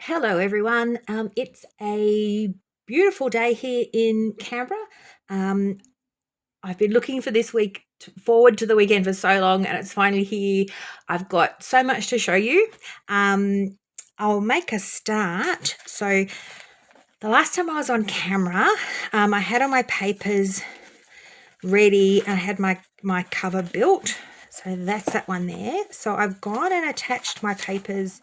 Hello, everyone. It's a beautiful day here in Canberra. Um, I've been looking for this week, forward to the weekend for so long, and it's finally here. I've got so much to show you. I'll make a start. So, the last time I was on camera, I had all my papers ready and I had my cover built. So, that's that one there. So, I've gone and attached my papers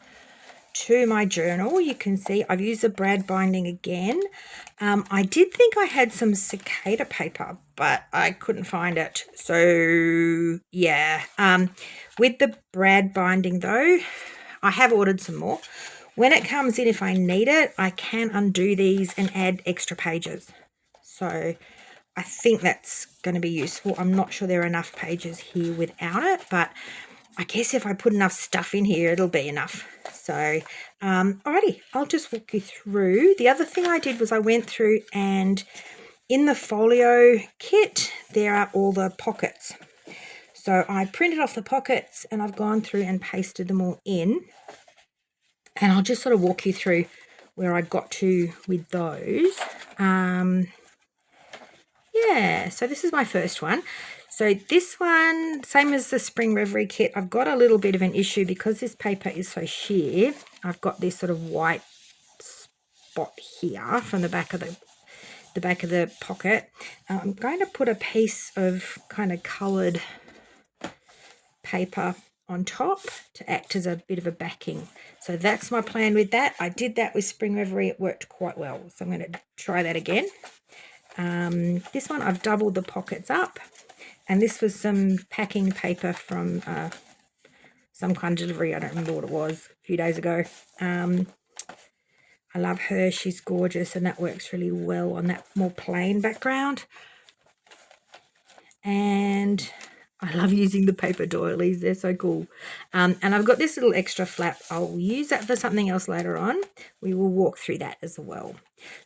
to my journal. You can see I've used the brad binding again. I did think I had some cicada paper, but I couldn't find it. So yeah, with the brad binding though, I have ordered some more. When it comes in, if I need it, I can undo these and add extra pages. So I think that's going to be useful. I'm not sure there are enough pages here without it, but I guess if I put enough stuff in here, it'll be enough. So, alrighty, I'll just walk you through. The other thing I did was I went through and in the Folio kit, there are all the pockets. So I printed off the pockets and I've gone through and pasted them all in. And I'll just sort of walk you through where I got to with those. Yeah, so this is my first one. So this one, same as the Spring Reverie kit, I've got a little bit of an issue because this paper is so sheer. I've got this sort of white spot here from the back of the pocket. I'm going to put a piece of kind of coloured paper on top to act as a bit of a backing. So that's my plan with that. I did that with Spring Reverie. It worked quite well. So I'm going to try that again. This one I've doubled the pockets up, and this was some packing paper from some kind of delivery. I don't remember what it was, a few days ago. I love her. She's gorgeous, and that works really well on that more plain background. And I love using the paper doilies. They're so cool. And I've got this little extra flap. I'll use that for something else later on. We will walk through that as well.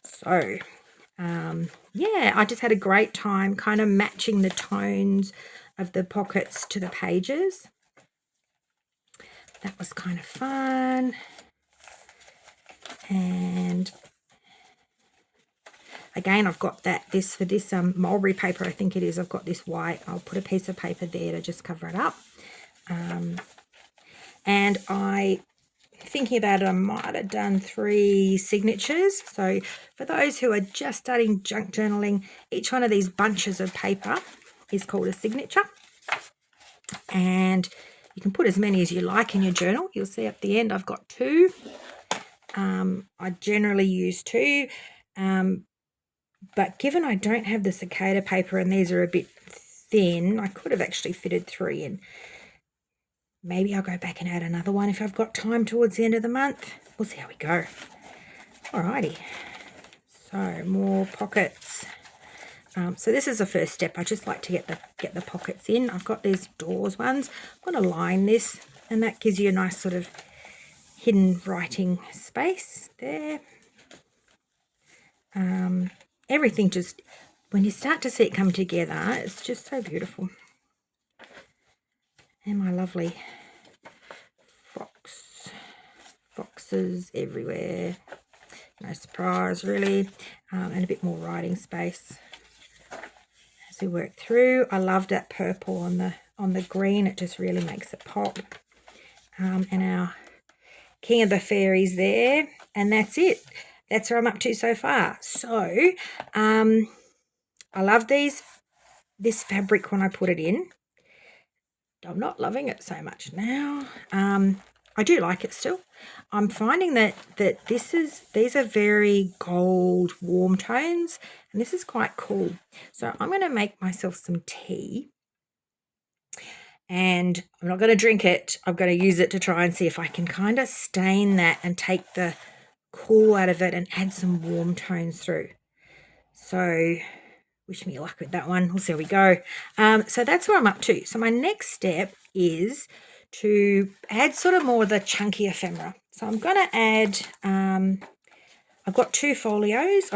So yeah, I just had a great time kind of matching the tones of the pockets to the pages. That was kind of fun. And again, I've got this for this mulberry paper, I think it is. I've got this white. I'll put a piece of paper there to just cover it up. And thinking about it, I might have done 3 signatures. So for those who are just starting junk journaling, each one of these bunches of paper is called a signature. And you can put as many as you like in your journal. You'll see at the end I've got 2. I generally use 2. But given I don't have the cicada paper and these are a bit thin, I could have actually fitted 3 in. Maybe I'll go back and add another one if I've got time towards the end of the month. We'll see how we go. Alrighty. So more pockets. So this is the first step. I just like to get the pockets in. I've got these doors ones. I'm going to line this, and that gives you a nice sort of hidden writing space there. Everything just, when you start to see it come together, it's just so beautiful. And my lovely foxes everywhere. No surprise, really. And a bit more writing space as we work through. I love that purple on the green. It just really makes it pop. And our King of the Fairies there. And that's it. That's where I'm up to so far. So, I love this fabric when I put it in. I'm not loving it so much now. I do like it still. I'm finding that these are very gold, warm tones, and this is quite cool. So I'm going to make myself some tea, and I'm not going to drink it. I'm going to use it to try and see if I can kind of stain that and take the cool out of it and add some warm tones through. So wish me luck with that one. We'll see how we go. So that's where I'm up to. So my next step is to add sort of more of the chunky ephemera. So I'm going to add, I've got 2 folios.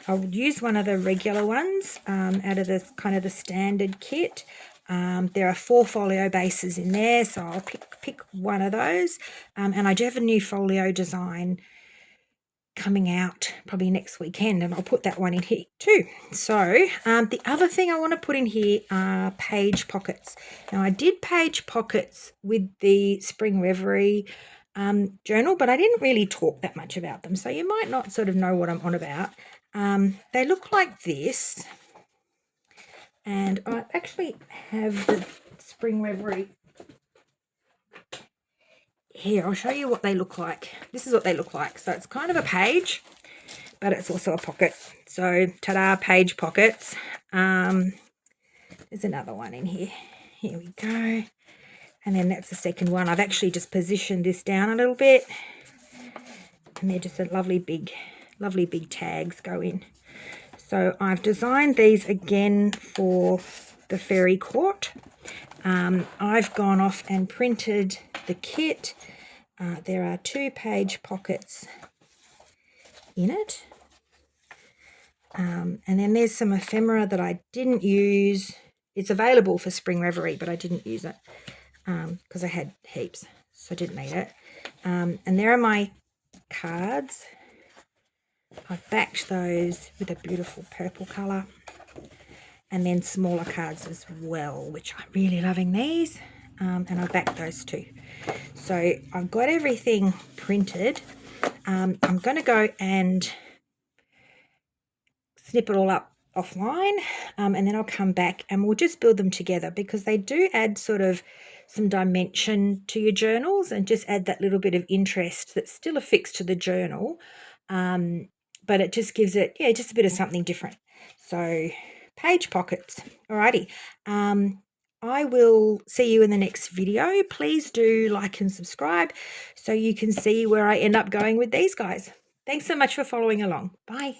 I'll use one of the regular ones out of the kind of the standard kit. There are 4 folio bases in there, so I'll pick one of those. And I do have a new folio design coming out probably next weekend, and I'll put that one in here too. So the other thing I want to put in here are page pockets. Now, I did page pockets with the Spring Reverie journal, but I didn't really talk that much about them, so you might not sort of know what I'm on about. They look like this, and I actually have the Spring Reverie here. I'll show you what they look like. This is what they look like. So it's kind of a page, but it's also a pocket. So ta-da, page pockets. There's another one in here. Here we go. And then that's the second one. I've actually just positioned this down a little bit, and they're just a lovely big tags go in. So I've designed these again for the Fairy Court. I've gone off and printed the kit. There are 2 page pockets in it. And then there's some ephemera that I didn't use. It's available for Spring Reverie, but I didn't use it because I had heaps, so I didn't need it. And there are my cards. I've backed those with a beautiful purple colour. And then smaller cards as well, which I'm really loving these. And I backed those too. So I've got everything printed. I'm going to go and snip it all up offline, and then I'll come back and we'll just build them together, because they do add sort of some dimension to your journals and just add that little bit of interest that's still affixed to the journal, but it just gives it, just a bit of something different. So page pockets. Alrighty. I will see you in the next video. Please do like and subscribe so you can see where I end up going with these guys. Thanks so much for following along. Bye.